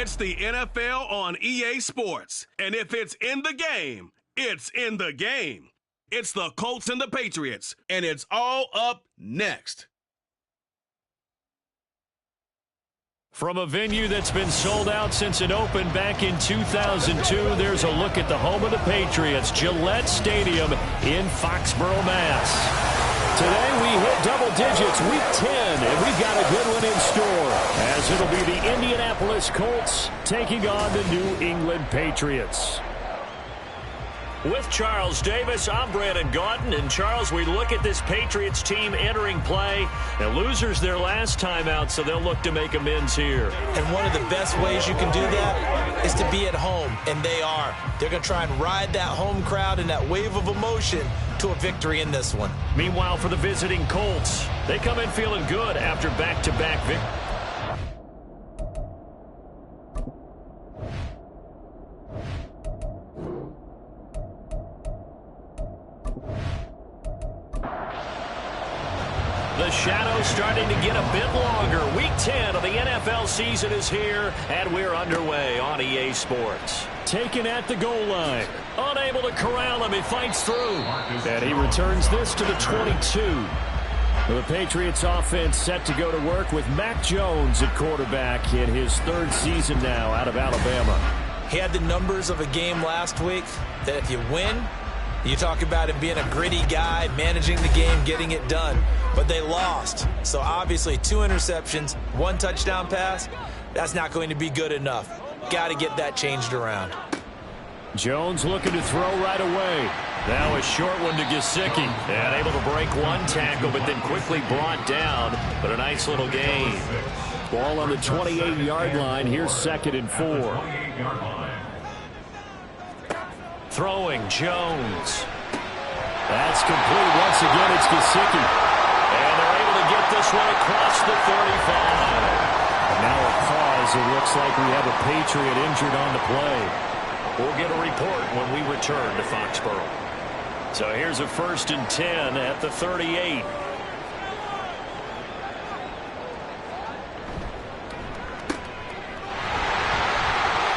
It's the NFL on EA Sports. And if it's in the game, it's in the game. It's the Colts and the Patriots, and it's all up next. From a venue that's been sold out since it opened back in 2002, there's a look at the home of the Patriots, Gillette Stadium in Foxborough, Mass. Today we hit double digits, week 10, and we've got a good one in store, as it'll be the Indianapolis Colts taking on the New England Patriots. With Charles Davis, I'm Brandon Gaudin. And Charles, we look at this Patriots team entering play. The losers their last time out, so they'll look to make amends here. And one of the best ways you can do that is to be at home, and they are. They're going to try and ride that home crowd and that wave of emotion to a victory in this one. Meanwhile, for the visiting Colts, they come in feeling good after back-to-back victories. The shadow's starting to get a bit longer. Week 10 of the NFL season is here, and we're underway on EA Sports. Taken at the goal line. Unable to corral him. He fights through. And he returns this to the 22. The Patriots offense set to go to work with Mac Jones at quarterback in his third season now out of Alabama. He had the numbers of a game last week that if you win, you talk about him being a gritty guy, managing the game, getting it done. But they lost. So obviously 2 interceptions, 1 touchdown pass, that's not going to be good enough. Got to get that changed around. Jones looking to throw right away. Now a short one to Gesicki. And able to break 1 tackle, but then quickly brought down. But a nice little gain. Ball on the 28-yard line. Here's 2nd and 4. Throwing Jones. That's complete. Once again, it's Gesicki. And they're able to get this one across the 35. And now a pause. It looks like we have a Patriot injured on the play. We'll get a report when we return to Foxborough. So here's a 1st and 10 at the 38.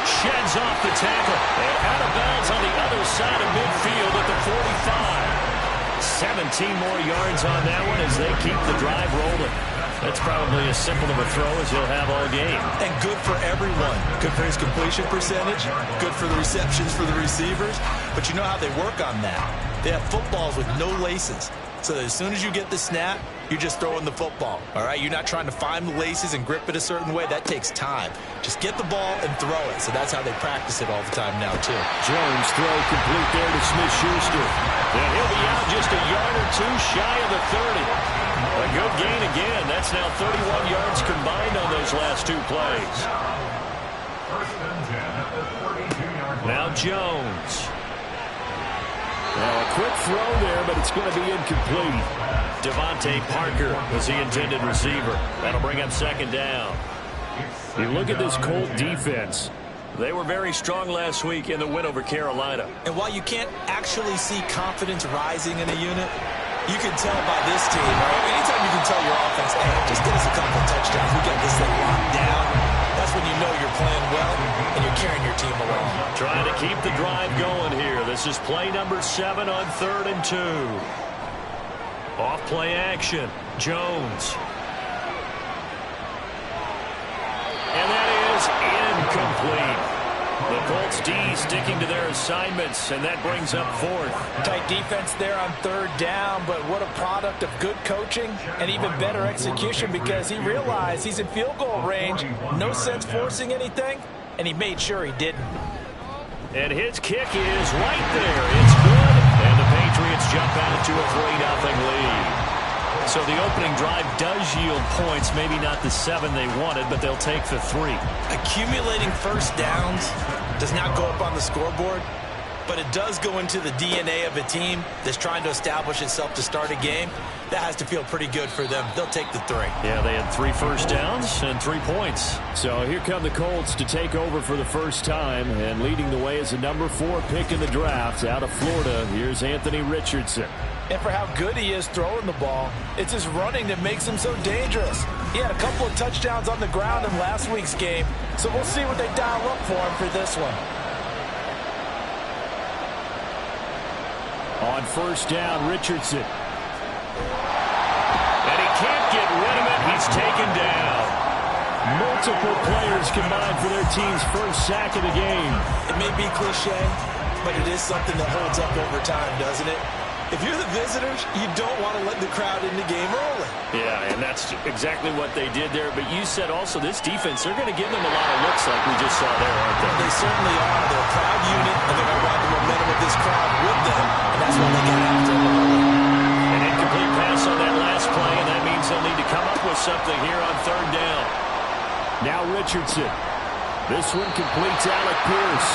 Sheds off the tackle. And out of bounds on the other side of midfield at the 45. 17 more yards on that one as they keep the drive rolling. That's probably as simple of a throw as he'll have all game. And good for everyone. Good for his completion percentage. Good for the receptions for the receivers. But you know how they work on that. They have footballs with no laces. So that as soon as you get the snap, you're just throwing the football. All right? You're not trying to find the laces and grip it a certain way. That takes time. Just get the ball and throw it. So that's how they practice it all the time now, too. Jones throw complete there to Smith-Schuster. And he'll be out just a yard or 2 shy of the 30. A good gain again. That's now 31 yards combined on those last 2 plays. Now Jones. Now a quick throw there, but it's going to be incomplete. Devontae Parker was the intended receiver. That'll bring up 2nd down. You look at this Colt defense. They were very strong last week in the win over Carolina. And while you can't actually see confidence rising in a unit, you can tell by this team, right? Anytime you can tell your offense, hey, just get us a couple of touchdowns, we get this thing locked down, that's when you know you're playing well and you're carrying your team along. Trying to keep the drive going here. This is play number 7 on 3rd and 2. Off play action. Jones. And that is incomplete. The Colts D sticking to their assignments, and that brings up 4th. Tight defense there on 3rd down, but what a product of good coaching and even better execution because he realized he's in field goal range. No sense forcing anything, and he made sure he didn't. And his kick is right there. It's good, and the Patriots jump out to a 3-0 lead. So the opening drive does yield points, maybe not the 7 they wanted, but they'll take the 3. Accumulating first downs does not go up on the scoreboard, but it does go into the DNA of a team that's trying to establish itself to start a game. That has to feel pretty good for them. They'll take the 3. Yeah, they had 3 first downs and 3 points. So here come the Colts to take over for the first time, and leading the way is the number 4 pick in the draft out of Florida. Here's Anthony Richardson. And for how good he is throwing the ball, it's his running that makes him so dangerous. He had a couple of touchdowns on the ground in last week's game, so we'll see what they dial up for him for this one. On first down, Richardson. And he can't get rid of it. He's taken down. Multiple players combined for their team's first sack of the game. It may be cliche, but it is something that holds up over time, doesn't it? If you're the visitors, you don't want to let the crowd in the game early. Yeah, and that's exactly what they did there. But you said also this defense, they're going to give them a lot of looks like we just saw there, aren't they? They certainly are. They're a proud unit, and they're going to ride the momentum of this crowd with them, and that's why they get after them early. An incomplete pass on that last play, and that means they'll need to come up with something here on third down. Now Richardson. This one completes Alec Pierce.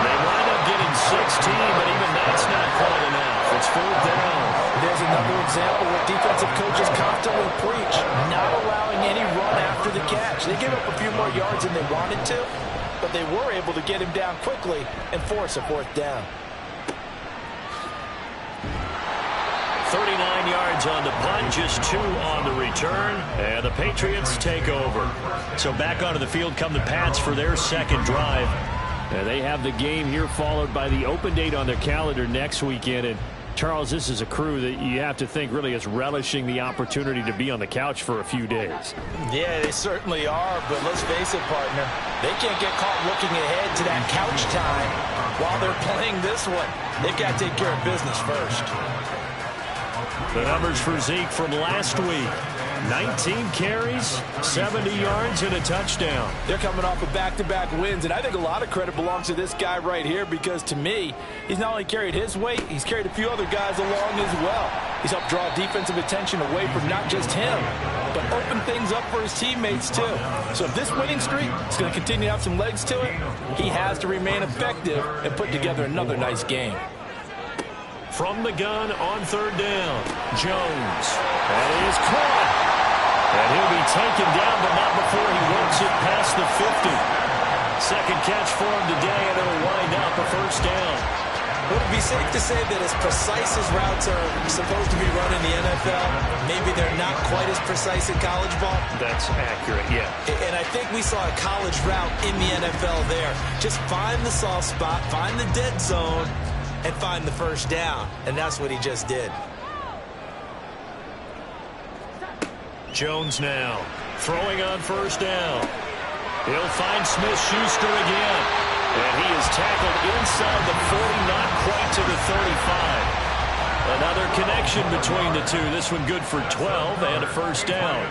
They wind up getting 16, but even that's not quite enough. It's fourth down. There's another example where defensive coaches constantly preach, not allowing any run after the catch. They gave up a few more yards than they wanted to, but they were able to get him down quickly and force a fourth down. 39 yards on the punt, just 2 on the return, and the Patriots take over. So back onto the field come the Pats for their second drive. And they have the game here followed by the open date on their calendar next weekend. And Charles, this is a crew that you have to think really is relishing the opportunity to be on the couch for a few days. Yeah, they certainly are, but let's face it, partner. They can't get caught looking ahead to that couch time while they're playing this one. They've got to take care of business first. The numbers for Zeke from last week. 19 carries, 70 yards, and a touchdown. They're coming off of back-to-back wins, and I think a lot of credit belongs to this guy right here because, to me, he's not only carried his weight, he's carried a few other guys along as well. He's helped draw defensive attention away from not just him, but open things up for his teammates, too. So if this winning streak is going to continue to have some legs to it, he has to remain effective and put together another nice game. From the gun on third down, Jones. That is caught. And he'll be taken down, but not before he works it past the 50. Second catch for him today, and it'll wind up a first down. Would it be safe to say that as precise as routes are supposed to be run in the NFL, maybe they're not quite as precise in college ball? That's accurate, yeah. And I think we saw a college route in the NFL there. Just find the soft spot, find the dead zone, and find the first down. And that's what he just did. Jones now throwing on first down. He'll find Smith-Schuster again. And he is tackled inside the 40, not quite to the 35. Another connection between the two. This one good for 12 and a first down.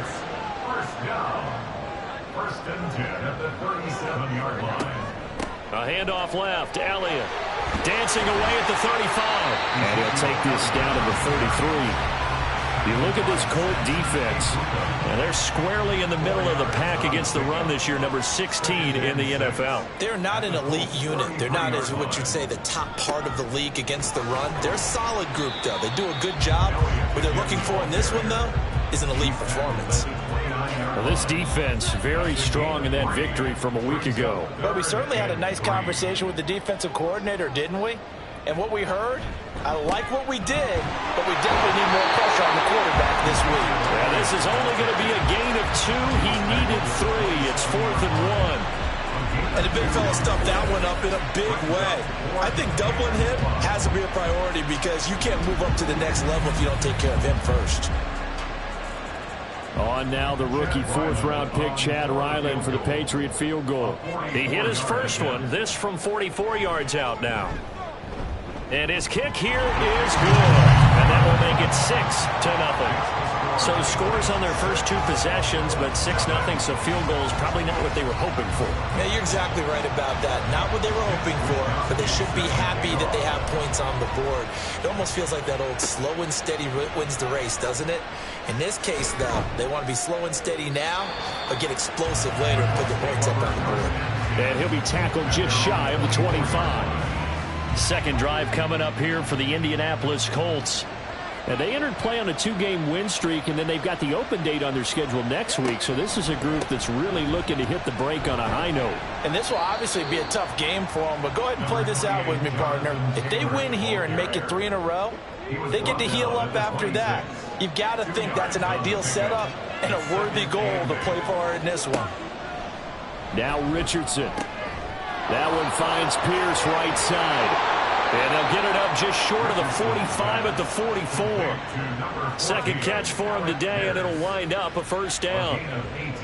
First and 10 at the 37-yard line. A handoff left. Elliott dancing away at the 35. And he'll take this down to the 33. You look at this Colt defense, and they're squarely in the middle of the pack against the run this year, number 16 in the NFL. They're not an elite unit. They're not, as what you'd say, the top part of the league against the run. They're a solid group, though. They do a good job. What they're looking for in this one, though, is an elite performance. Well, this defense very strong in that victory from a week ago. Well, we certainly had a nice conversation with the defensive coordinator, didn't we? And what we heard, I like what we did, but we definitely need more pressure on the quarterback this week. Yeah, this is only going to be a gain of 2. He needed 3. It's 4th and 1. And the big fella stuffed that one up in a big way. I think doubling him has to be a priority because you can't move up to the next level if you don't take care of him first. On now the rookie 4th-round pick, Chad Ryland, for the Patriot field goal. He hit his first one, this from 44 yards out now. And his kick here is good. And that will make it 6-0. So scores on their first 2 possessions, but 6-0, so field goal is probably not what they were hoping for. Yeah, you're exactly right about that. Not what they were hoping for, but they should be happy that they have points on the board. It almost feels like that old slow and steady wins the race, doesn't it? In this case, though, they want to be slow and steady now, but get explosive later and put the points up on the board. And he'll be tackled just shy of the 25. Second drive coming up here for the Indianapolis Colts. And they entered play on a 2-game win streak, and then they've got the open date on their schedule next week. So this is a group that's really looking to hit the break on a high note. And this will obviously be a tough game for them, but go ahead and play this out with me, partner. If they win here and make it 3 in a row, they get to heal up after that. You've got to think that's an ideal setup and a worthy goal to play for in this one. Now Richardson. That one finds Pierce right side. And they'll get it up just short of the 45 at the 44. Second catch for him today, and it'll wind up a first down.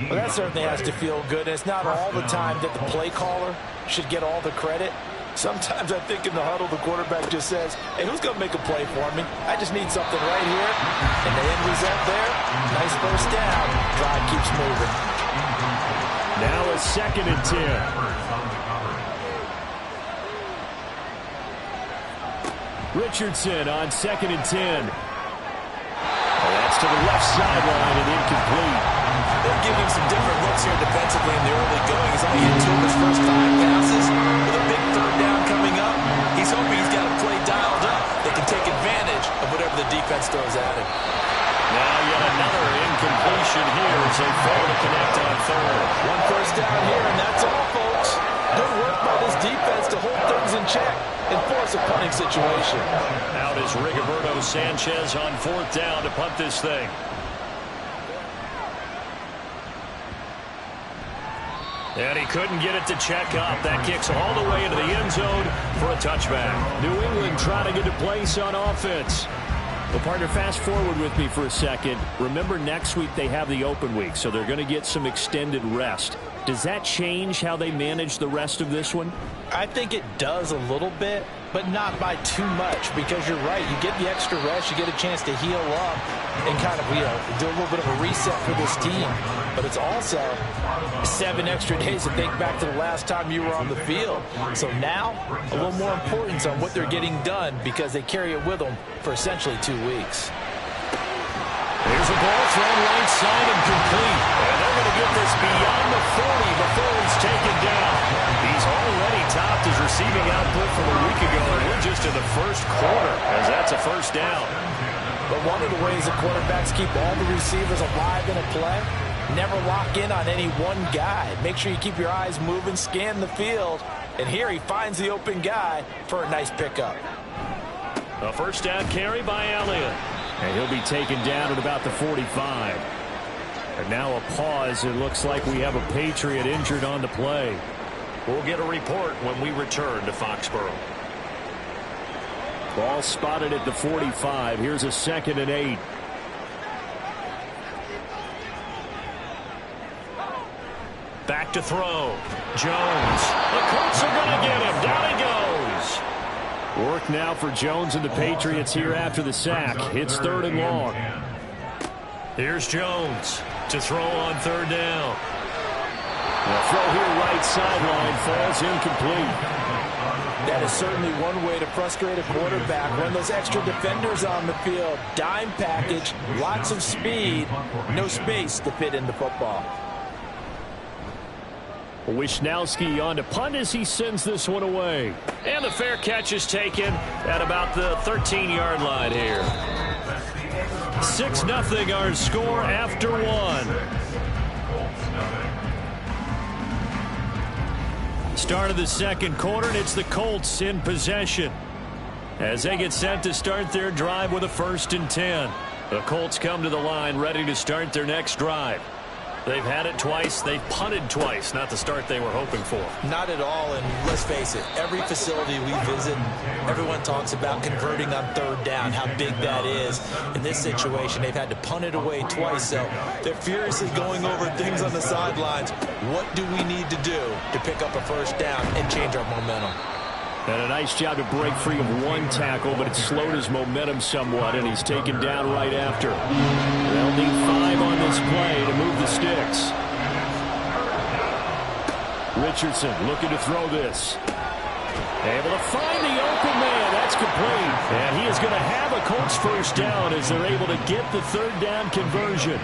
Well, that certainly has to feel good. It's not all the time that the play caller should get all the credit. Sometimes I think in the huddle, the quarterback just says, hey, who's going to make a play for me? I just need something right here. And the end result there, nice first down. Drive keeps moving. Now a 2nd and 10. Richardson on 2nd and 10. That's to the left sideline and incomplete. They're giving some different looks here defensively in the early going. He's only hit 2 of his first 5 passes. With a big third down coming up, he's hoping he's got a play dialed up that can take advantage of whatever the defense throws at him. Now yet another incompletion here as they fail to connect on 3rd. 1 first down here, and that's all, folks. Good work by this defense to hold things in check and force a punting situation. Out is Rigoberto Sanchez on 4th down to punt this thing. And he couldn't get it to check up. That kicks all the way into the end zone for a touchback. New England trying to get a place on offense. Well, partner, fast forward with me for a second. Remember, next week they have the open week, so they're going to get some extended rest. Does that change how they manage the rest of this one? I think it does a little bit, but not by too much, because you're right. You get the extra rest, you get a chance to heal up and kind of, do a little bit of a reset for this team. But it's also 7 extra days to think back to the last time you were on the field. So now, a little more importance on what they're getting done, because they carry it with them for essentially 2 weeks. Here's a ball thrown right side and complete. And they're going to get this beyond the 40 before it's taken down. He's already topped his receiving output from a week ago, and we're just in the first quarter as that's a first down. But one of the ways the quarterbacks keep all the receivers alive in a play, never lock in on any one guy. Make sure you keep your eyes moving, scan the field, and here he finds the open guy for a nice pickup. A first down carry by Elliott. And he'll be taken down at about the 45. And now a pause. It looks like we have a Patriot injured on the play. We'll get a report when we return to Foxborough. Ball spotted at the 45. Here's a 2nd and 8. Back to throw. Jones. The Colts are going to get him. Down he goes. Work now for Jones and the Patriots here after the sack. It's 3rd and long. Here's Jones to throw on 3rd down. The throw here right sideline falls incomplete. That is certainly one way to frustrate a quarterback. Run those extra defenders on the field. Dime package, lots of speed, no space to fit into football. Wisnowski on to punt as he sends this one away. And the fair catch is taken at about the 13-yard line here. 6-0 our score after 1. Start of the second quarter, and it's the Colts in possession as they get set to start their drive with a 1st and 10. The Colts come to the line ready to start their next drive. They've had it twice. They've punted twice. Not the start they were hoping for. Not at all, and let's face it, every facility we visit, everyone talks about converting on 3rd down, how big that is. In this situation, they've had to punt it away twice, so they're furiously going over things on the sidelines. What do we need to do to pick up a 1st down and change our momentum? And a nice job to break free of 1 tackle, but it slowed his momentum somewhat, and he's taken down right after. They'll need 5 on this play to move the sticks. Richardson looking to throw this. Able to find the open man. That's That's complete. And he is going to have a Colts first down as they're able to get the third down conversion.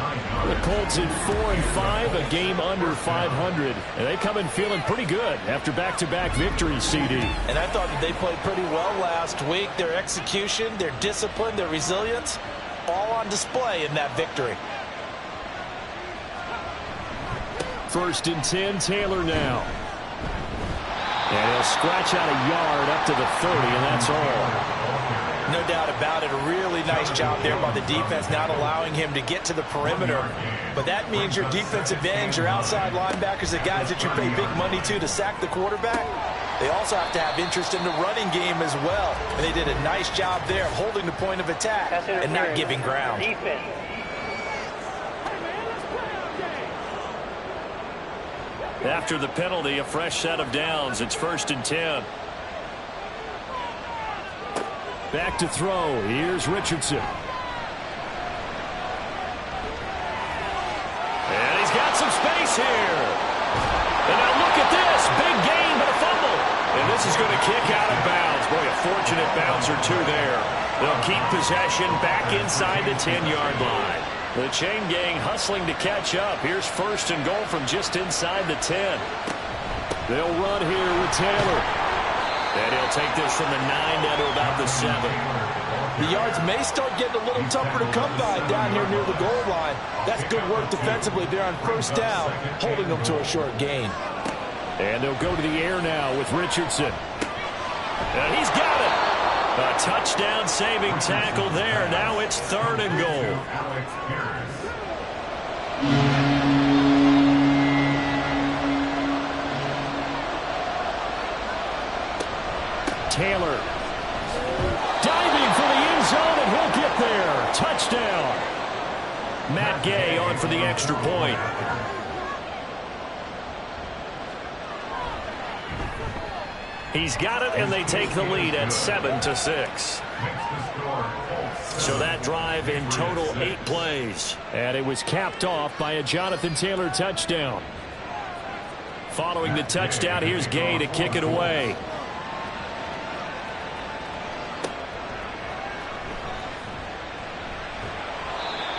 The Colts at 4-5, a game under 500. And they come in feeling pretty good after back-to-back victories, CD. And I thought that they played pretty well last week. Their execution, their discipline, their resilience, all on display in that victory. 1st and 10, Taylor now. And he'll scratch out a yard up to the 30, and that's all. No doubt about it. A really nice job there by the defense, not allowing him to get to the perimeter. But that means your defensive ends, your outside linebackers, the guys that you pay big money to sack the quarterback, they also have to have interest in the running game as well. And they did a nice job there of holding the point of attack and not giving ground. Defense. After the penalty, a fresh set of downs. It's 1st and 10. Back to throw. Here's Richardson. And he's got some space here. And now look at this. Big gain, but a fumble. And this is going to kick out of bounds. Boy, a fortunate bounce or two there. They'll keep possession back inside the 10-yard line. The chain gang hustling to catch up. Here's 1st and goal from just inside the 10. They'll run here with Taylor. And he'll take this from the 9 down to about the 7. The yards may start getting a little tougher to come by down here near the goal line. That's good work defensively there on 1st down, holding them to a short gain. And they'll go to the air now with Richardson. And he's got it. A touchdown-saving tackle there. Now it's 3rd and goal. Taylor diving for the end zone, and he'll get there. Touchdown. Matt Gay on for the extra point. He's got it, and they take the lead at 7-6. So that drive in total 8 plays. And it was capped off by a Jonathan Taylor touchdown. Following the touchdown, here's Gay to kick it away.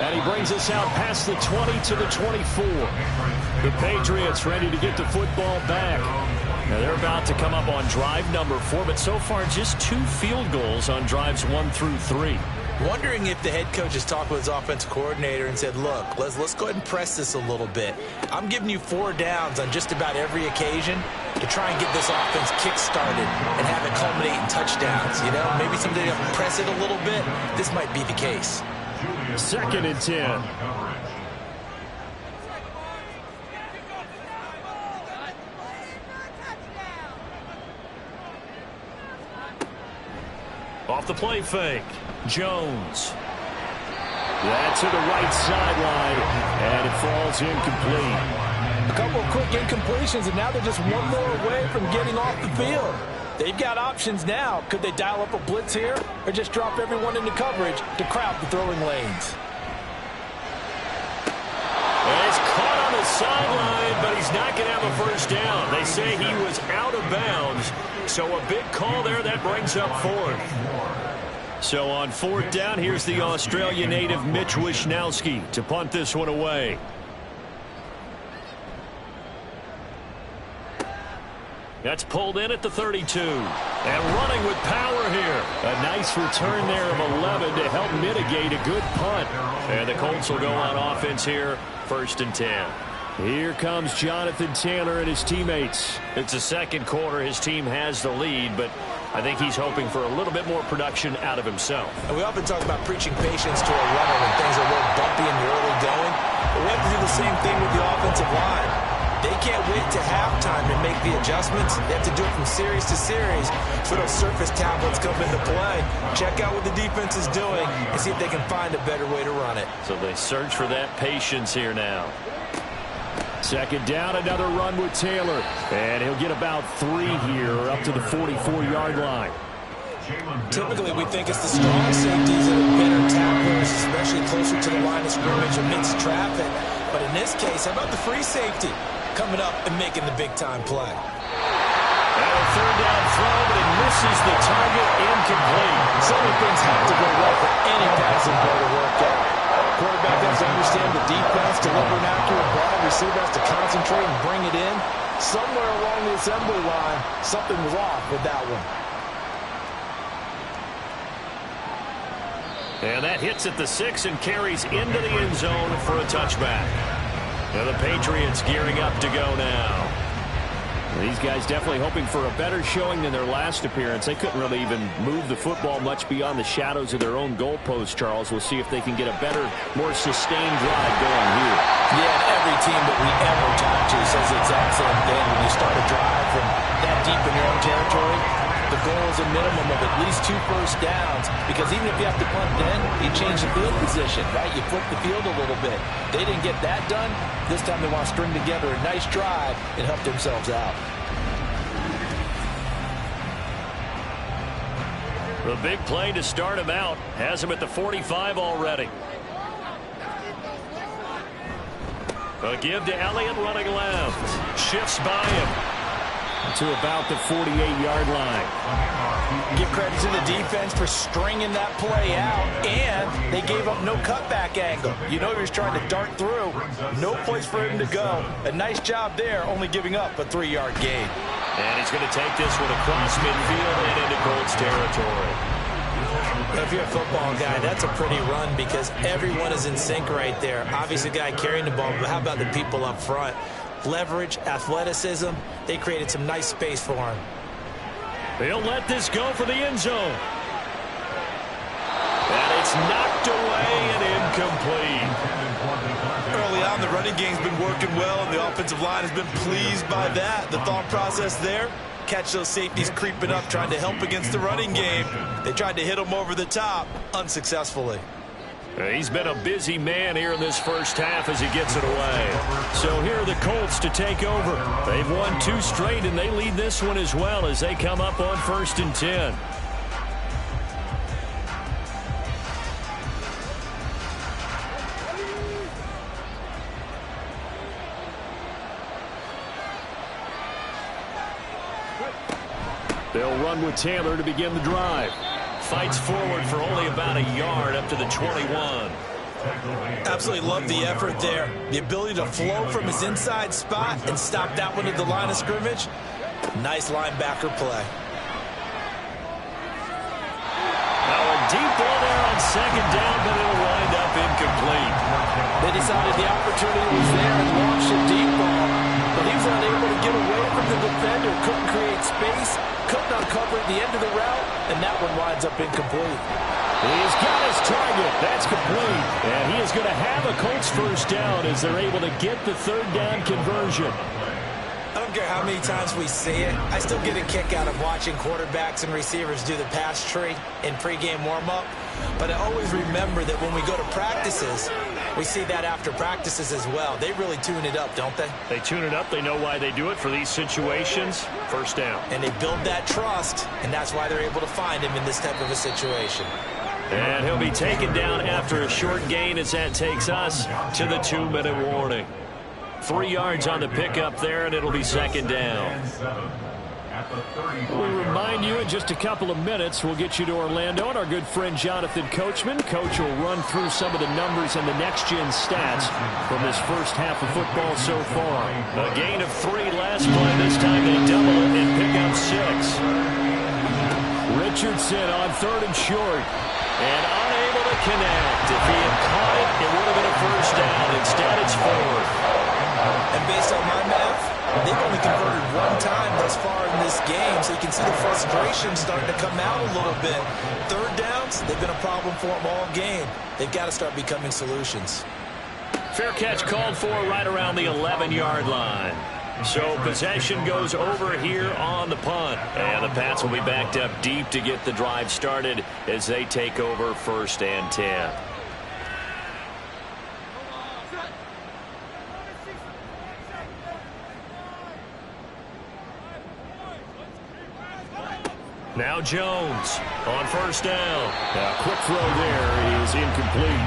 And he brings us out past the 20 to the 24. The Patriots ready to get the football back. Now they're about to come up on drive number 4, but so far just 2 field goals on drives 1 through 3. Wondering if the head coach has talked with his offensive coordinator and said, look, let's go ahead and press this a little bit. I'm giving you 4 downs on just about every occasion to try and get this offense kick-started and have it culminate in touchdowns. You know, maybe someday to press it a little bit. This might be the case. 2nd and 10. Off the play fake. Jones. That's to the right sideline, and it falls incomplete. A couple of quick incompletions, and now they're just one more away from getting off the field. They've got options now. Could they dial up a blitz here or just drop everyone into coverage to crowd the throwing lanes? And it's caught on the sideline, but he's not going to have a first down. They say he was out of bounds, so a big call there that brings up 4th. So on 4th down, here's the Australian native Mitch Wishnowsky to punt this one away. That's pulled in at the 32. And running with power here. A nice return there of 11 to help mitigate a good punt. And the Colts will go on offense here, 1st and 10. Here comes Jonathan Taylor and his teammates. It's the second quarter. His team has the lead, but I think he's hoping for a little bit more production out of himself. And we often talk about preaching patience to a runner when things are a little bumpy in the early going. But we have to do the same thing with the offensive line. They can't wait to halftime to make the adjustments. They have to do it from series to series so those surface tablets come into play. Check out what the defense is doing and see if they can find a better way to run it. So they search for that patience here now. 2nd down, another run with Taylor. And he'll get about 3 here up to the 44-yard line. Typically, we think it's the strong safeties that are better tacklers, especially closer to the line of scrimmage amidst traffic. But in this case, how about the free safety coming up and making the big-time play? And a third down throw, but it misses the target, incomplete. Some of things have to go right for any passing play to work out. Quarterback has to understand the defense, deliver an accurate ball, receiver has to concentrate and bring it in. Somewhere along the assembly line, something was off with that one. And that hits at the 6 and carries into the end zone for a touchback. And the Patriots gearing up to go now. These guys definitely hoping for a better showing than their last appearance. They couldn't really even move the football much beyond the shadows of their own goalpost, Charles. We'll see if they can get a better, more sustained drive going here. Yeah, and every team that we ever talk to says the exact same thing. When you start a drive from that deep in your own territory, the goal is a minimum of at least 2 first downs, because even if you have to punt then, you change the field position, right? You flip the field a little bit. They didn't get that done. This time they want to string together a nice drive and help themselves out. The big play to start him out has him at the 45 already. A give to Elliott running left. Shifts by him to about the 48-yard line. Give credit to the defense for stringing that play out, and they gave up no cutback angle. You know he was trying to dart through. No place for him to go. A nice job there, only giving up a 3-yard gain. And he's going to take this one across midfield and into Colts territory. If you're a football guy, that's a pretty run because everyone is in sync right there. Obviously, the guy carrying the ball, but how about the people up front? Leverage, athleticism, they created some nice space for him. They'll let this go for the end zone. And it's knocked away and incomplete. Early on, the running game's been working well, and the offensive line has been pleased by that. The thought process there, catch those safeties creeping up, trying to help against the running game. They tried to hit him over the top, unsuccessfully. He's been a busy man here in this first half as he gets it away. So here are the Colts to take over. They've won 2 straight, and they lead this one as well as they come up on 1st and 10. They'll run with Taylor to begin the drive. Fights forward for only about a yard up to the 21. Absolutely love the effort there. The ability to flow from his inside spot and stop that one at the line of scrimmage. Nice linebacker play. Now a deep ball there on 2nd down, but it'll wind up incomplete. They decided the opportunity was there and launched a deep ball, but he was unable to get away from the defender, couldn't create space, couldn't uncover at the end of the route, and that one winds up incomplete. He's got his target. That's complete. And he is going to have a Colts first down as they're able to get the 3rd down conversion. I don't care how many times we see it. I still get a kick out of watching quarterbacks and receivers do the pass tree in pregame warm-up. But I always remember that when we go to practices, we see that after practices as well. They really tune it up, don't they? They tune it up. They know why they do it for these situations. First down. And they build that trust, and that's why they're able to find him in this type of a situation. And he'll be taken down after a short gain as that takes us to the 2-minute warning. 3 yards on the pickup there, and it'll be 2nd down. We'll remind you in just a couple of minutes, we'll get you to Orlando and our good friend Jonathan Coachman. Coach will run through some of the numbers and the next-gen stats from this first half of football so far. A gain of 3 last play. This time they double it and pick up 6. Richardson on 3rd and short. And unable to connect. If he had caught it, it would have been a first down. Instead, it's 4th. And based on my math, they've only converted 1 time thus far in this game, so you can see the frustration starting to come out a little bit. 3rd downs, they've been a problem for them all game. They've got to start becoming solutions. Fair catch called for right around the 11-yard line. So possession goes over here on the punt. And the Pats will be backed up deep to get the drive started as they take over 1st and 10. Now Jones on 1st down. A quick throw there is incomplete.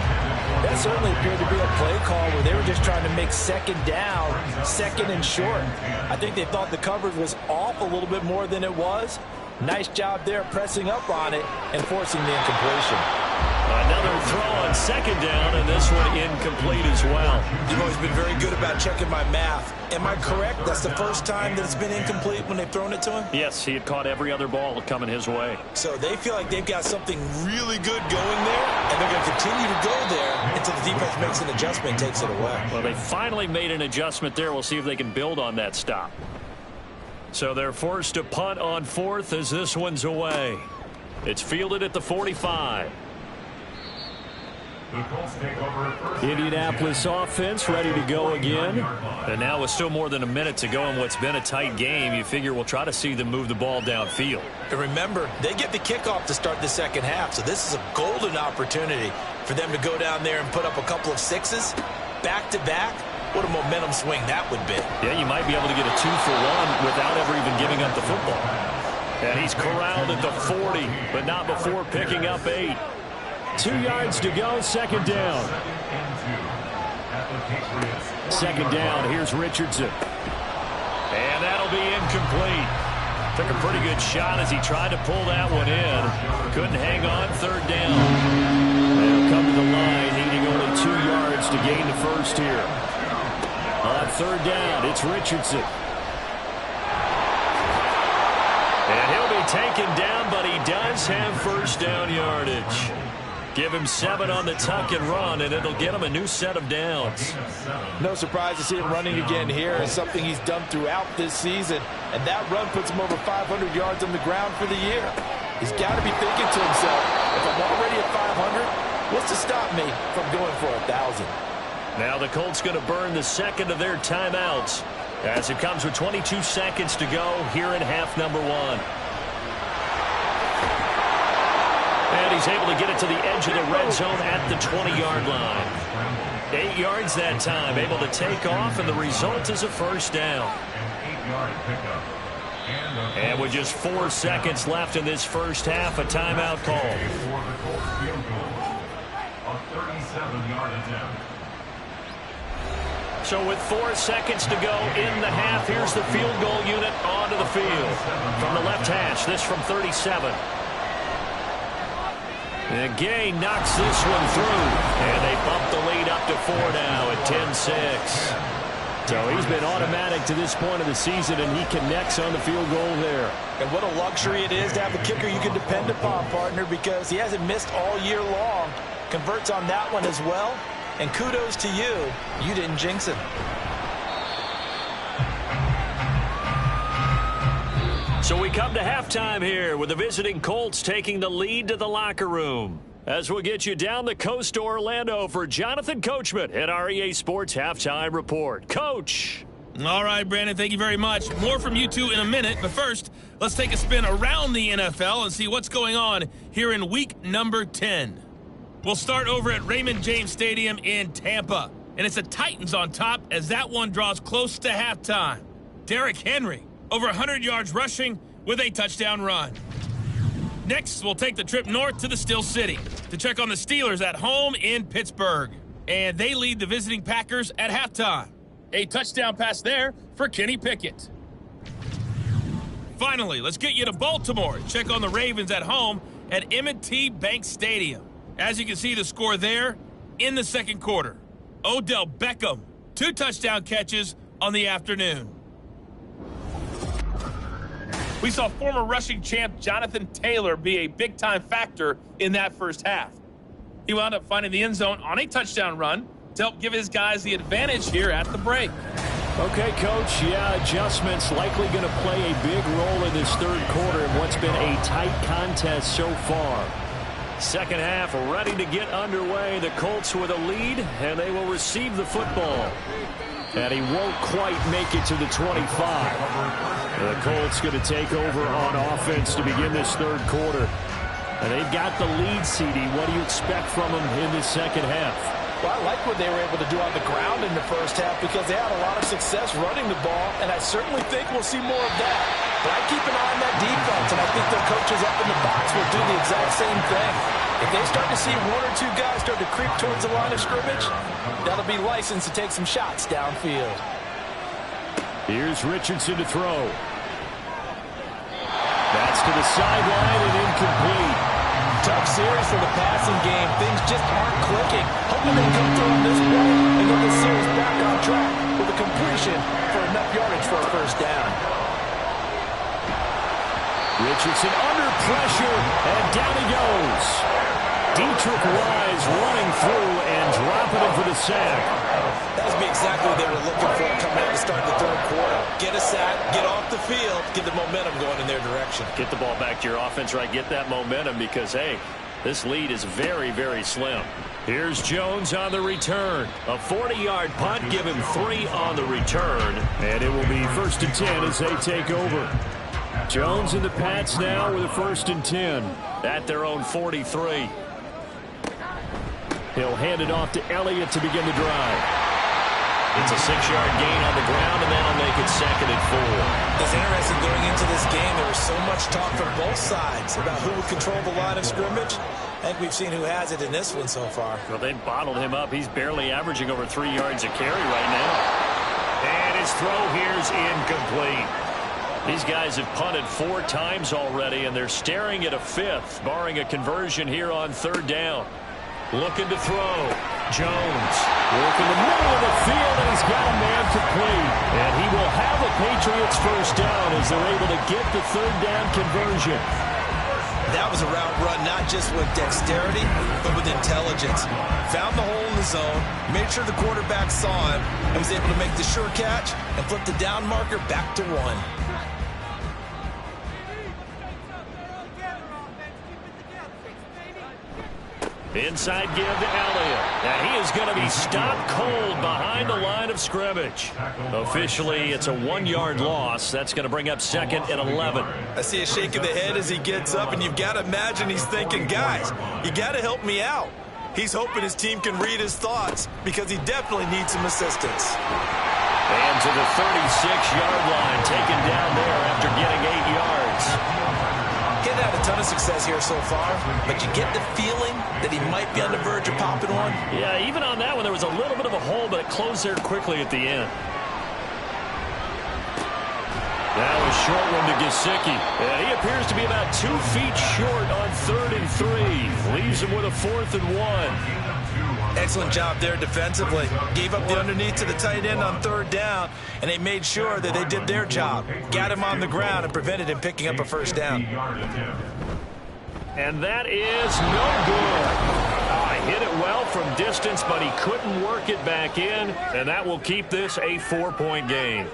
That certainly appeared to be a play call where they were just trying to make second down, second and short. I think they thought the coverage was off a little bit more than it was. Nice job there pressing up on it and forcing the incompletion. Another throw on second down, and this one incomplete as well. You've always been very good about checking my math. Am I correct? That's the first time that it's been incomplete when they've thrown it to him? Yes, he had caught every other ball coming his way. So they feel like they've got something really good going there, and they're going to continue to go there until the defense makes an adjustment and takes it away. Well, they finally made an adjustment there. We'll see if they can build on that stop. So they're forced to punt on fourth as this one's away. It's fielded at the 45. Indianapolis offense ready to go again. And now with still more than a minute to go in what's been a tight game, you figure we'll try to see them move the ball downfield. And remember, they get the kickoff to start the second half, so this is a golden opportunity for them to go down there and put up a couple of sixes back-to-back. What a momentum swing that would be. Yeah, you might be able to get a 2-for-1 without ever even giving up the football. And he's corralled at the 40, but not before picking up 8. 2 yards to go, second down. Second down, here's Richardson. And that'll be incomplete. Took a pretty good shot as he tried to pull that one in. Couldn't hang on, third down. They'll come to the line, needing only 2 yards to gain the first here. On third down, it's Richardson. And he'll be taken down, but he does have first down yardage. Give him 7 on the tuck and run, and it'll get him a new set of downs. No surprise to see him running again here. It's something he's done throughout this season, and that run puts him over 500 yards on the ground for the year. He's got to be thinking to himself, if I'm already at 500, what's to stop me from going for 1,000? Now the Colts going to burn the second of their timeouts as it comes with 22 seconds to go here in half number 1. And he's able to get it to the edge of the red zone at the 20-yard line. 8 yards that time, able to take off, and the result is a first down. And with just 4 seconds left in this first half, a timeout call. So with 4 seconds to go in the half, here's the field goal unit onto the field. From the left hash, this from 37. And Gay knocks this one through. And they bump the lead up to 4 now at 10-6. So he's been automatic to this point of the season, and he connects on the field goal there. And what a luxury it is to have a kicker you can depend upon, partner, because he hasn't missed all year long. Converts on that one as well. And kudos to you. You didn't jinx it. So we come to halftime here with the visiting Colts taking the lead to the locker room. As we'll get you down the coast to Orlando for Jonathan Coachman at our EA Sports Halftime Report. Coach. All right, Brandon, thank you very much. More from you two in a minute. But first, let's take a spin around the NFL and see what's going on here in week number 10. We'll start over at Raymond James Stadium in Tampa. And it's the Titans on top as that one draws close to halftime. Derrick Henry, over 100 yards rushing with a touchdown run. Next, we'll take the trip north to the Steel City to check on the Steelers at home in Pittsburgh. And they lead the visiting Packers at halftime. A touchdown pass there for Kenny Pickett. Finally, let's get you to Baltimore and check on the Ravens at home at M&T Bank Stadium. As you can see, the score there in the second quarter. Odell Beckham, 2 touchdown catches on the afternoon. We saw former rushing champ Jonathan Taylor be a big-time factor in that first half. He wound up finding the end zone on a touchdown run to help give his guys the advantage here at the break. Okay, Coach, adjustments likely going to play a big role in this third quarter in what's been a tight contest so far. Second half ready to get underway. The Colts with a lead, and they will receive the football. And he won't quite make it to the 25. The Colts going to take over on offense to begin this third quarter. And they've got the lead, CD. What do you expect from them in this second half? Well, I like what they were able to do on the ground in the first half because they had a lot of success running the ball, and I certainly think we'll see more of that. But I keep an eye on that defense, and I think their coaches up in the box will do the exact same thing. If they start to see one or two guys start to creep towards the line of scrimmage, that'll be licensed to take some shots downfield. Here's Richardson to throw. That's to the sideline and incomplete. Tough series for the passing game. Things just aren't clicking. Hoping they come through on this play and get the series back on track with a completion for enough yardage for a first down. Richardson under pressure, and down he goes. Dietrich Wise running through and dropping him for the sack. That would be exactly what they were looking for coming out to start the third quarter. Get a sack, get off the field, get the momentum going in their direction. Get the ball back to your offense, right? Get that momentum because, hey, this lead is very, very slim. Here's Jones on the return. A 40-yard punt, give him 3 on the return. And it will be 1st and 10 as they take over. Jones and the Pats now with a 1st and 10 at their own 43. He'll hand it off to Elliott to begin the drive. It's a 6-yard gain on the ground, and that'll make it 2nd and 4. It's interesting going into this game. There was so much talk from both sides about who would control the line of scrimmage. I think we've seen who has it in this one so far. Well, they bottled him up. He's barely averaging over 3 yards a carry right now. And his throw here's incomplete. These guys have punted 4 times already, and they're staring at a 5th, barring a conversion here on 3rd down. Looking to throw. Jones working the middle of the field, and he's got a man complete. And he will have a Patriots first down as they're able to get the 3rd down conversion. That was a route run not just with dexterity, but with intelligence. Found the hole in the zone, made sure the quarterback saw him, and was able to make the sure catch and flip the down marker back to 1. Inside give to Elliott. And he is going to be stopped cold behind the line of scrimmage. Officially, it's a 1-yard loss. That's going to bring up 2nd and 11. I see a shake of the head as he gets up, and you've got to imagine he's thinking, guys, you got to help me out. He's hoping his team can read his thoughts because he definitely needs some assistance. And to the 36-yard line, taken down there after getting 8 yards. He's had a ton of success here so far, but you get the feeling that he might be on the verge of popping one. Yeah, even on that one, there was a little bit of a hole, but it closed there quickly at the end. Now a short one to Gesicki. And he appears to be about 2 feet short on 3rd and 3. Leaves him with a 4th and 1. Excellent job there defensively. Gave up the underneath to the tight end on 3rd down, and they made sure that they did their job. Got him on the ground and prevented him picking up a first down. And that is no good. Hit it well from distance, but he couldn't work it back in, and that will keep this a 4-point game.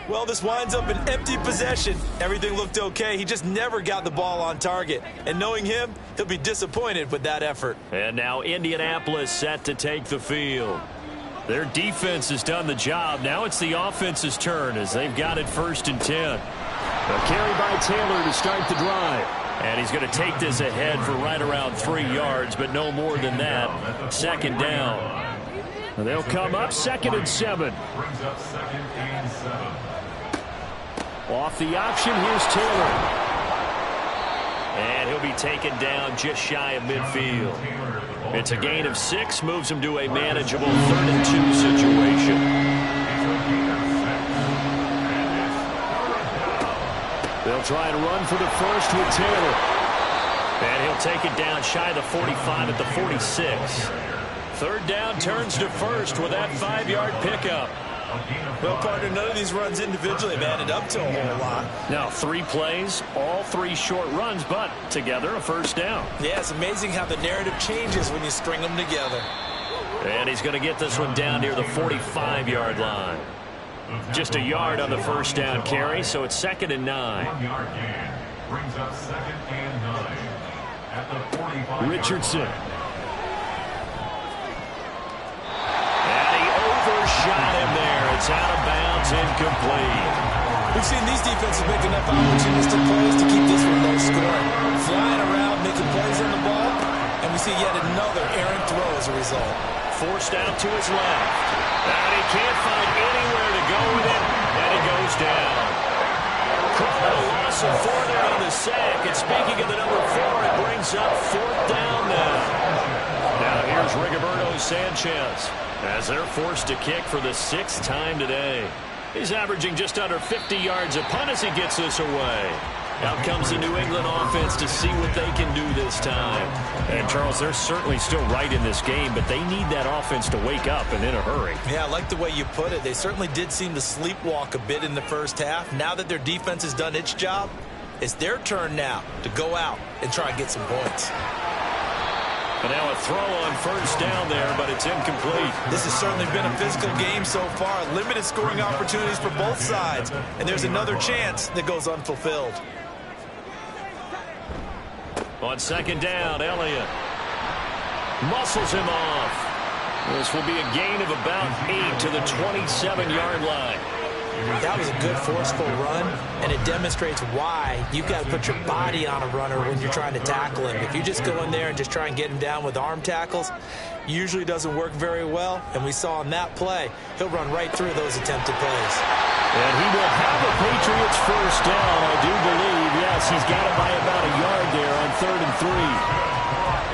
Well, this winds up an empty possession. Everything looked okay. He just never got the ball on target. And knowing him, he'll be disappointed with that effort. And now Indianapolis set to take the field. Their defense has done the job. Now it's the offense's turn as they've got it 1st and 10. A carry by Taylor to start the drive. And he's going to take this ahead for right around 3 yards, but no more than that. 2nd down. And they'll come up 2nd and 7. Off the option, here's Taylor. And he'll be taken down just shy of midfield. It's a gain of 6, moves him to a manageable 3rd and 2 situation. They'll try and run for the first with Taylor. And he'll take it down shy of the 45 at the 46. 3rd down turns to 1st with that 5-yard pickup. Well, partner, none of these runs individually have added up to a whole lot. Now, 3 plays, all 3 short runs, but together a first down. Yeah, it's amazing how the narrative changes when you string them together. And he's going to get this one down near the 45-yard line. Just a yard on the first down carry, so it's 2nd and 9. 1-yard gain brings up 2nd and 9 at the 45. Richardson. Shot him there. It's out of bounds, incomplete. We've seen these defenses make enough opportunistic plays to keep this one low scoring. Flying around, making plays on the ball, and we see yet another errant throw as a result. Forced out to his left. And he can't find anywhere to go with it, and it goes down. A loss of 4 there on the sack. And speaking of the number 4, it brings up 4th down now. Now here's Rigoberto Sanchez as they're forced to kick for the 6th time today. He's averaging just under 50 yards a punt as he gets this away. Out comes the New England offense to see what they can do this time. And, Charles, they're certainly still right in this game, but they need that offense to wake up and in a hurry. Yeah, I like the way you put it. They certainly did seem to sleepwalk a bit in the first half. Now that their defense has done its job, it's their turn now to go out and try and get some points. And now a throw on 1st down there, but it's incomplete. This has certainly been a physical game so far. Limited scoring opportunities for both sides. And there's another chance that goes unfulfilled. On 2nd down, Elliott muscles him off. This will be a gain of about 8 to the 27-yard line. That was a good forceful run, and it demonstrates why you've got to put your body on a runner when you're trying to tackle him. If you just go in there and just try and get him down with arm tackles, usually doesn't work very well. And we saw on that play, he'll run right through those attempted plays. And he will have the Patriots 1st down, I do believe. Yes, he's got it by about a yard there on 3rd and 3.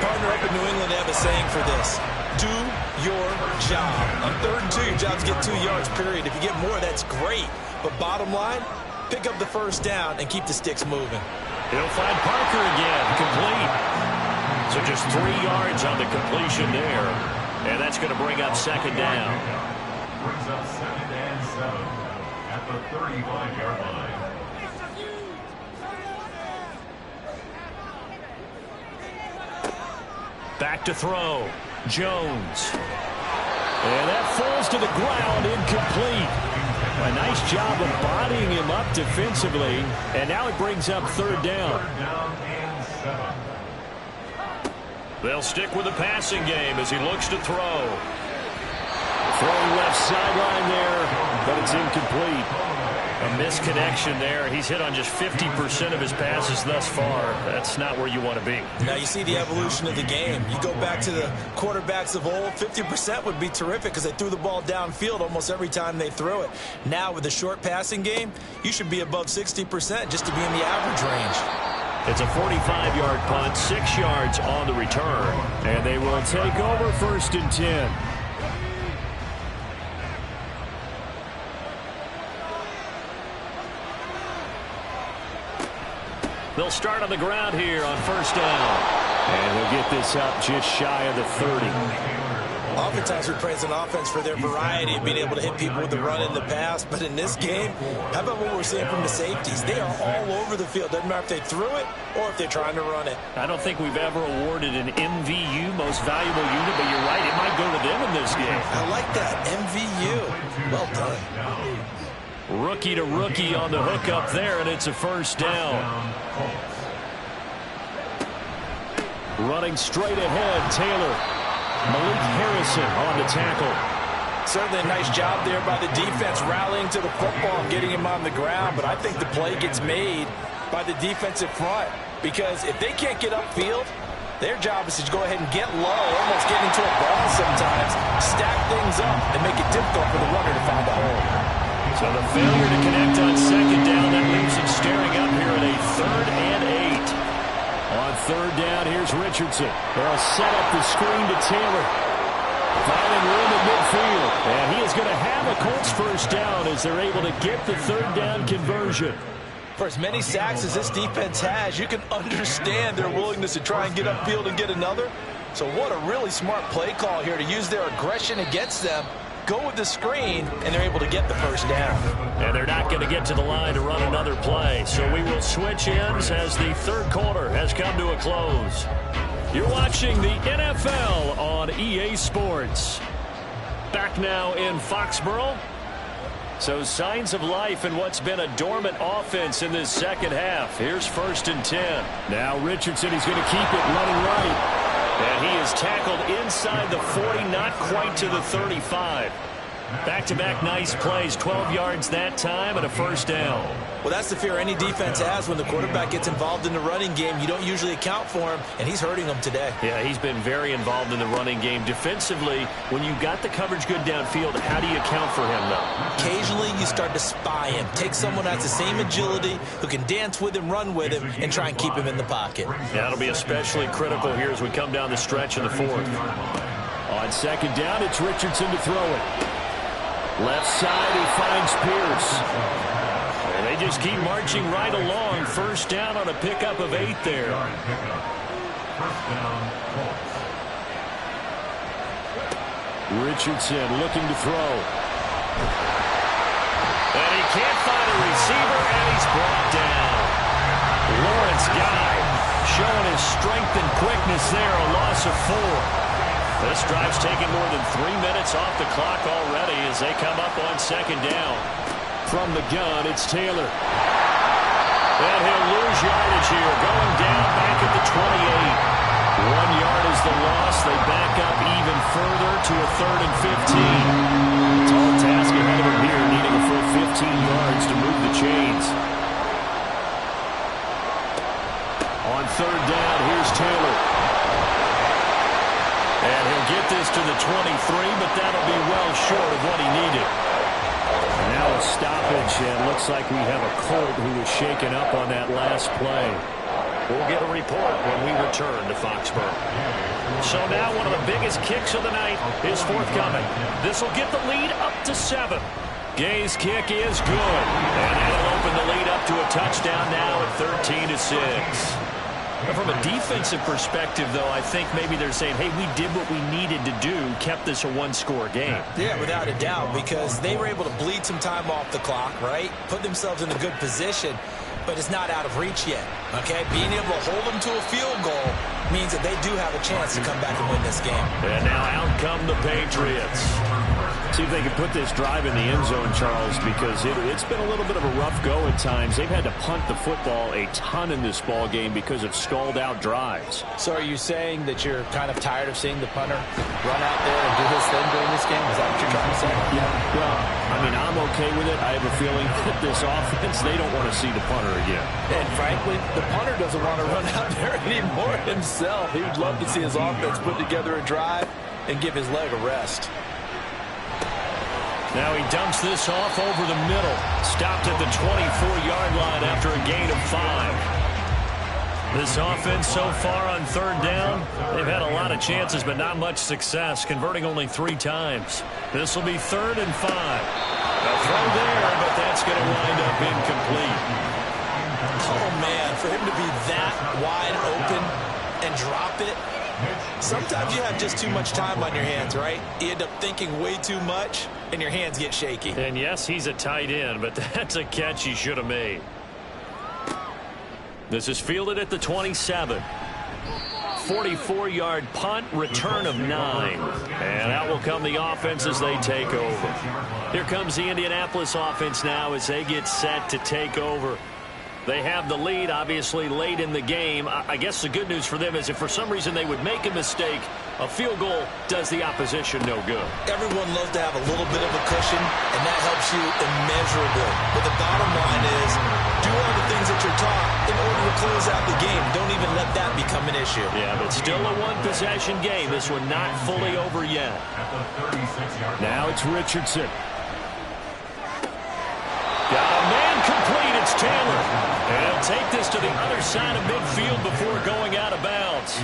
Partner up in New England, they have a saying for this. Do your job. On 3rd and 2, your job is to get 2 yards, period. If you get more, that's great. But bottom line, pick up the 1st down and keep the sticks moving. He'll find Parker again, complete. So just 3 yards on the completion there. And that's going to bring up 2nd down. Brings up 2nd and 7 at the 35-yard line. Back to throw. Jones. And that falls to the ground, incomplete. A nice job of bodying him up defensively. And now it brings up 3rd down. 3rd down and 7. They'll stick with the passing game as he looks to throw. Throwing left sideline there, but it's incomplete. A misconnection there. He's hit on just 50% of his passes thus far. That's not where you want to be. Now you see the evolution of the game. You go back to the quarterbacks of old, 50% would be terrific because they threw the ball downfield almost every time they threw it. Now with the short passing game, you should be above 60% just to be in the average range. It's a 45-yard punt, 6 yards on the return. And they will take over 1st and 10. They'll start on the ground here on 1st down. And he'll get this up just shy of the 30. Oftentimes we praise an offense for their variety of being able to hit people with the run in the pass. But in this game, how about what we're seeing from the safeties? They are all over the field. Doesn't matter if they threw it or if they're trying to run it. I don't think we've ever awarded an MVU, most valuable unit, but you're right, it might go to them in this game. I like that, MVU. Well done. Rookie to rookie on the hook up there, and it's a 1st down. Running straight ahead, Taylor. Malik Harrison on the tackle. Certainly a nice job there by the defense rallying to the football and getting him on the ground, but I think the play gets made by the defensive front because if they can't get upfield, their job is to go ahead and get low, almost get into a ball sometimes, stack things up, and make it difficult for the runner to find a hole. So the failure to connect on 2nd down, that leaves him staring up here at a 3rd and 8. On 3rd down, here's Richardson. They'll set up the screen to Taylor. Finding room in midfield. And he is going to have a Colts 1st down as they're able to get the 3rd down conversion. For as many sacks as this defense has, you can understand their willingness to try and get upfield and get another. So what a really smart play call here to use their aggression against them. Go with the screen, and they're able to get the 1st down. And they're not going to get to the line to run another play. So we will switch ends as the 3rd quarter has come to a close. You're watching the NFL on EA Sports. Back now in Foxborough. So signs of life in what's been a dormant offense in this 2nd half. Here's 1st and 10. Now Richardson, he's going to keep it running right. And he is tackled inside the 40, not quite to the 35. Back-to-back nice plays, 12 yards that time and a first down. Well, that's the fear any defense has when the quarterback gets involved in the running game. You don't usually account for him, and he's hurting them today. Yeah, he's been very involved in the running game. Defensively, when you got the coverage good downfield, how do you account for him, though? Occasionally, you start to spy him. Take someone that has the same agility, who can dance with him, run with him, and try and keep him in the pocket. Yeah, that'll be especially critical here as we come down the stretch in the fourth. On second down, it's Richardson to throw it. Left side, he finds Pierce. And they just keep marching right along. First down on a pickup of 8 there. Richardson looking to throw. And he can't find a receiver, and he's brought down. Lawrence Guy showing his strength and quickness there, a loss of 4. This drive's taken more than 3 minutes off the clock already as they come up on second down. From the gun, it's Taylor. And he'll lose yardage here, going down back at the 28. 1 yard is the loss. They back up even further to a 3rd and 15. Tall task ahead of him here, needing a full 15 yards to move the chains. On third down, here's Taylor. And he'll get this to the 23, but that'll be well short of what he needed. And now a stoppage, and looks like we have a Colt who was shaken up on that last play. We'll get a report when we return to Foxborough. So now one of the biggest kicks of the night is forthcoming. This will get the lead up to 7. Gay's kick is good, and that'll open the lead up to a touchdown now at 13-6. From a defensive perspective, though, I think maybe they're saying, hey, we did what we needed to do, kept this a one-score game. Yeah, without a doubt, because they were able to bleed some time off the clock, right? Put themselves in a good position, but it's not out of reach yet, okay? Being able to hold them to a field goal means that they do have a chance to come back and win this game. And now out come the Patriots. See if they can put this drive in the end zone, Charles, because it's been a little bit of a rough go at times. They've had to punt the football a ton in this ball game because of stalled-out drives. So are you saying that you're kind of tired of seeing the punter run out there and do his thing during this game? Is that what you're trying to say? Yeah, well, I mean, I'm okay with it. I have a feeling that this offense, they don't want to see the punter again. And frankly, the punter doesn't want to run out there anymore himself. He would love to see his offense put together a drive and give his leg a rest. Now he dumps this off over the middle. Stopped at the 24-yard line after a gain of 5. This offense so far on third down, they've had a lot of chances but not much success, converting only 3 times. This will be 3rd and 5. A throw there, but that's going to wind up incomplete. Oh, man, for him to be that wide open and drop it, sometimes you have just too much time on your hands, right? You end up thinking way too much, and your hands get shaky. And yes, he's a tight end, but that's a catch he should have made. This is fielded at the 27. 44-yard punt, return of 9. And out will come the offense as they take over. Here comes the Indianapolis offense now as they get set to take over. They have the lead, obviously, late in the game. I guess the good news for them is if for some reason they would make a mistake, a field goal does the opposition no good. Everyone loves to have a little bit of a cushion, and that helps you immeasurably. But the bottom line is, do all the things that you're taught in order to close out the game. Don't even let that become an issue. Yeah, but still a one-possession game. This one not fully over yet. Now it's Richardson. Got a man complete. It's Taylor. And he'll take this to the other side of midfield before going out of bounds.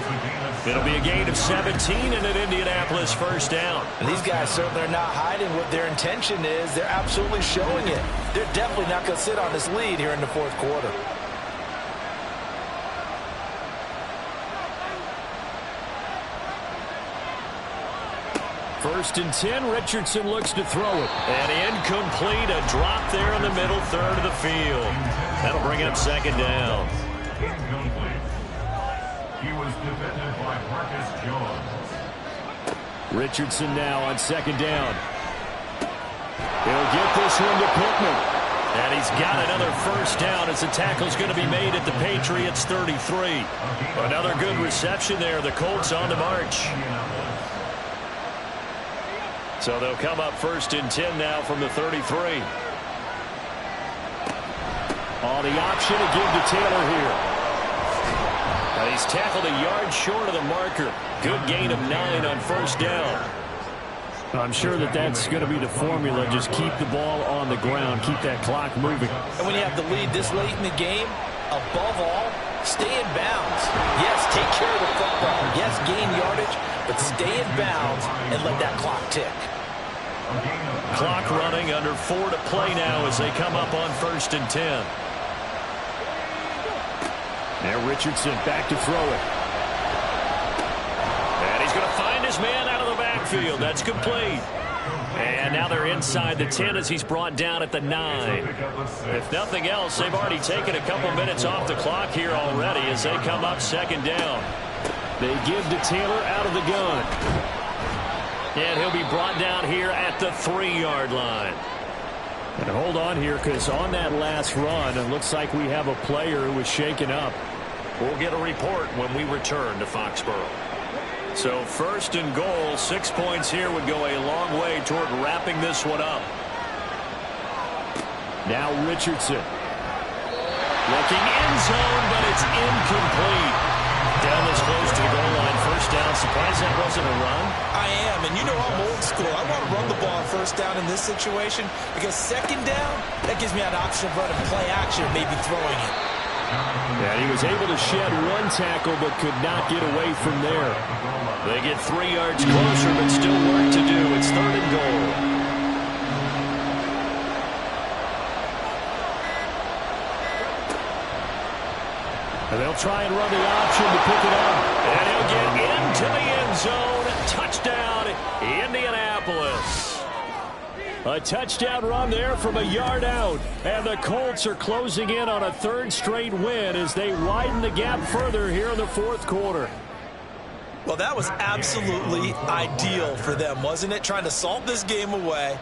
It'll be a gain of 17 and an Indianapolis first down. And these guys certainly are not hiding what their intention is. They're absolutely showing it. They're definitely not going to sit on this lead here in the fourth quarter. First and 10, Richardson looks to throw it. And incomplete, a drop there in the middle third of the field. That'll bring up second down. Incomplete. He was defended by Marcus Jones. Richardson now on second down. He'll get this one to Pittman. And he's got another first down as the tackle's going to be made at the Patriots 33. Another good reception there. The Colts on the march. So they'll come up 1st and 10 now from the 33. On the option to give to Taylor here. And he's tackled a yard short of the marker. Good gain of 9 on 1st down. I'm sure that's going to be the formula. Just keep the ball on the ground. Keep that clock moving. And when you have the lead this late in the game, above all, stay in bounds. Yes, take care of the football. Yes, gain yardage, but stay in bounds and let that clock tick. Clock running, under 4 to play now as they come up on 1st and 10. Now Richardson back to throw it. And he's going to find his man out of the backfield. That's complete. And now they're inside the 10 as he's brought down at the 9. If nothing else, they've already taken a couple minutes off the clock here already as they come up 2nd down. They give to Taylor out of the gun. And he'll be brought down here at the 3-yard line. And hold on here, because on that last run, it looks like we have a player who was shaken up. We'll get a report when we return to Foxborough. So 1st and goal, 6 points here would go a long way toward wrapping this one up. Now Richardson. Looking end zone, but it's incomplete. Down this close to the goal line, 1st down. Surprised that wasn't a run? I am, and you know I'm old school. I want to run the ball 1st down in this situation because 2nd down, that gives me an option of running play action, maybe throwing it. Yeah, he was able to shed 1 tackle but could not get away from there. They get 3 yards closer, but still work to do. It's 3rd and goal. And they'll try and run the option to pick it up. And he'll get into the end zone. Touchdown, Indianapolis. A touchdown run there from a yard out. And the Colts are closing in on a 3rd straight win as they widen the gap further here in the 4th quarter. Well, that was absolutely ideal for them, wasn't it? Trying to salt this game away.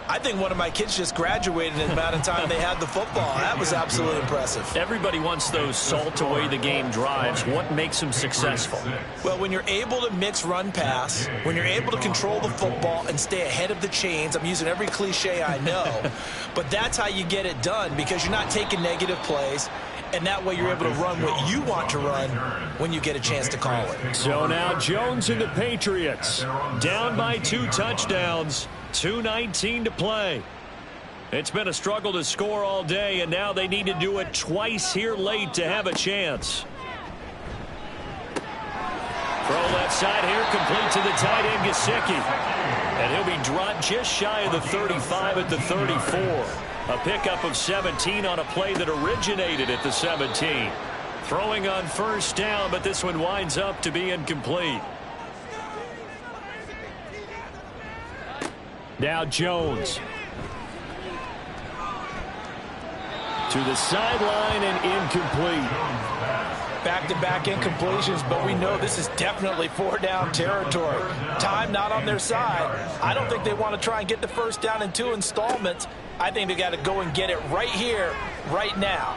I think one of my kids just graduated in the amount of time they had the football. That was absolutely impressive. Everybody wants those salt away the game drives. What makes them successful? Well, when you're able to mix run-pass, when you're able to control the football and stay ahead of the chains, I'm using every cliche I know, but that's how you get it done because you're not taking negative plays. And that way you're able to run what you want to run when you get a chance to call it. So now Jones and the Patriots down by 2 touchdowns, 2:19 to play. It's been a struggle to score all day, and now they need to do it twice here late to have a chance. Throw left side here, complete to the tight end, Gesicki. And he'll be dropped just shy of the 35 at the 34. A pickup of 17 on a play that originated at the 17. Throwing on 1st down, but this one winds up to be incomplete. Now Jones. To the sideline and incomplete. Back-to-back incompletions, but we know this is definitely 4-down territory. Time not on their side. I don't think they want to try and get the 1st down in 2 installments. I think they got to go and get it right here, right now.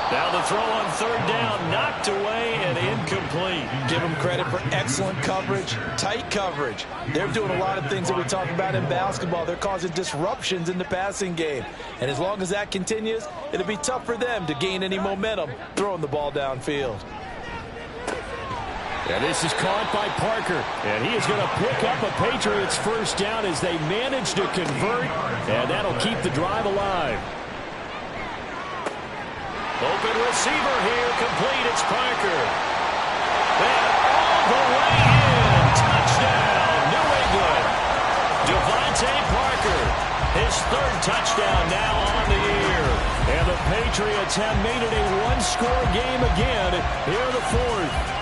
Now the throw on 3rd down, knocked away and incomplete. Give them credit for excellent coverage, tight coverage. They're doing a lot of things that we talk about in basketball. They're causing disruptions in the passing game. And as long as that continues, it'll be tough for them to gain any momentum throwing the ball downfield. And this is caught by Parker. And he is going to pick up a Patriots 1st down as they manage to convert. And that'll keep the drive alive. Open receiver here, complete. It's Parker. And all the way in. Touchdown, New England. Devontae Parker, his 3rd touchdown now on the year. And the Patriots have made it a 1-score game again here in the 4th.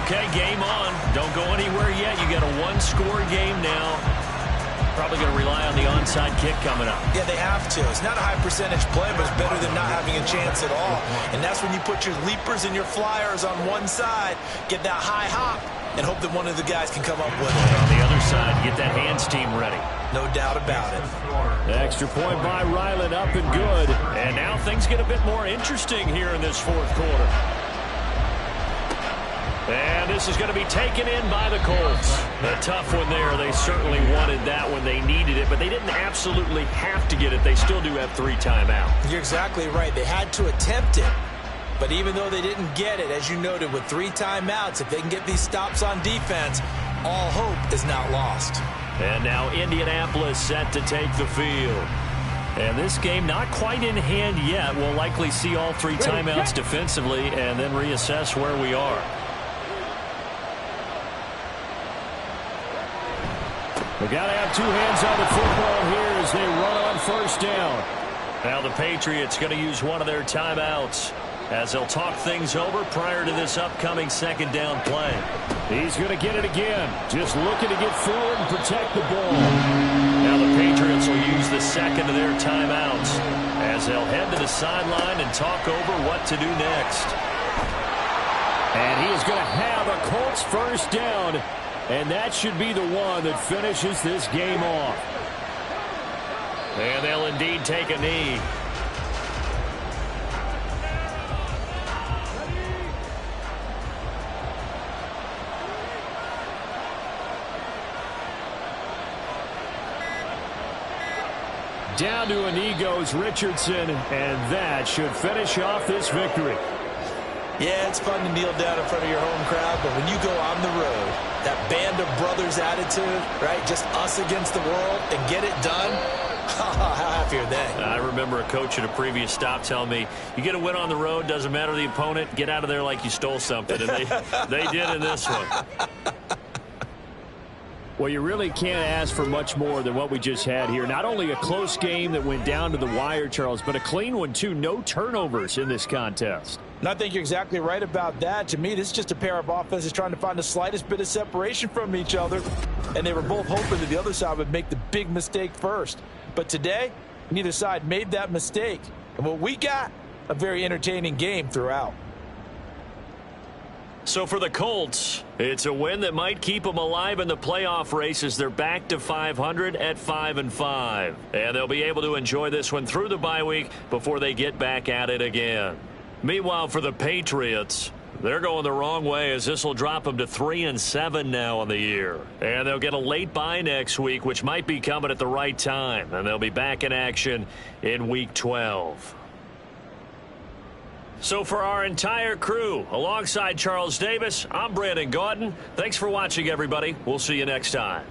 Okay, game on. Don't go anywhere yet. You got a 1-score game now. Probably going to rely on the onside kick coming up. Yeah, they have to. It's not a high percentage play, but it's better than not having a chance at all. And that's when you put your leapers and your flyers on one side, get that high hop, and hope that one of the guys can come up with it. And on the other side, get that hands team ready. No doubt about it. The extra point by Ryland up and good. And now things get a bit more interesting here in this 4th quarter. And this is going to be taken in by the Colts. A tough one there. They certainly wanted that when they needed it, but they didn't absolutely have to get it. They still do have 3 timeouts. You're exactly right. They had to attempt it. But even though they didn't get it, as you noted, with 3 timeouts, if they can get these stops on defense, all hope is not lost. And now Indianapolis set to take the field. And this game not quite in hand yet. We'll likely see all 3 timeouts defensively and then reassess where we are. We got to have 2 hands on the football here as they run on first down. Now the Patriots going to use one of their timeouts as they'll talk things over prior to this upcoming second down play. He's going to get it again. Just looking to get forward and protect the ball. Now the Patriots will use the second of their timeouts as they'll head to the sideline and talk over what to do next. And he is going to have a Colts first down. And that should be the one that finishes this game off. And they'll indeed take a knee. Down to a knee goes Richardson, and that should finish off this victory. Yeah, it's fun to kneel down in front of your home crowd, but when you go on the road, that band of brothers attitude, right, just us against the world, and get it done, how happy are they? I remember a coach at a previous stop telling me, you get a win on the road, doesn't matter the opponent, get out of there like you stole something, and they did in this one. Well, you really can't ask for much more than what we just had here. Not only a close game that went down to the wire, Charles, but a clean one, too. No turnovers in this contest. And I think you're exactly right about that. To me, this is just a pair of offenses trying to find the slightest bit of separation from each other. And they were both hoping that the other side would make the big mistake first. But today, neither side made that mistake. And what we got, a very entertaining game throughout. So for the Colts, it's a win that might keep them alive in the playoff race as they're back to 500 at 5-5. And they'll be able to enjoy this one through the bye week before they get back at it again. Meanwhile, for the Patriots, they're going the wrong way as this will drop them to 3-7 now on the year. And they'll get a late bye next week, which might be coming at the right time. And they'll be back in action in Week 12. So for our entire crew, alongside Charles Davis, I'm Brandon Gaudin. Thanks for watching, everybody. We'll see you next time.